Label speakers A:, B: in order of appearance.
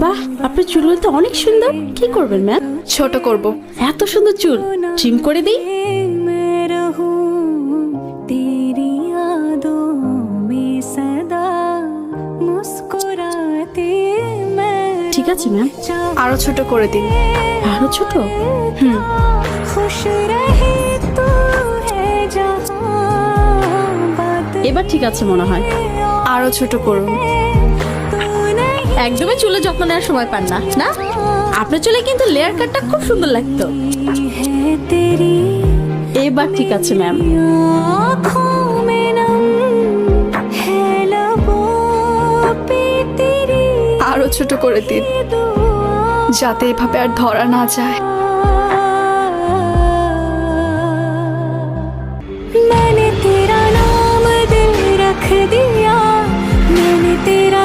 A: বাহ, আপনার চুলগুলো তো অনেক সুন্দর। কি করবেন ম্যাম?
B: ছোট করব।
A: এত সুন্দর চুল ট্রিম করে দিই। ঠিক আছে ম্যাম।
B: আরো ছোট করে দিন।
A: আরো ছোট? এবার ঠিক আছে মনে হয়।
B: আরো ছোট করুন।
A: একদমই চুলে যত্ন নেওয়ার সময় পান না, না? আপনার চুলে কিন্তু লেয়ার কাটটা খুব সুন্দর লাগতো। এবার ঠিক আছে ম্যাম।
B: আরো ছোট করে দিন, যাতে এভাবে আর ধরা না যায়।
C: मैंने तेरा नाम दिल रख दिया, मैंने तेरा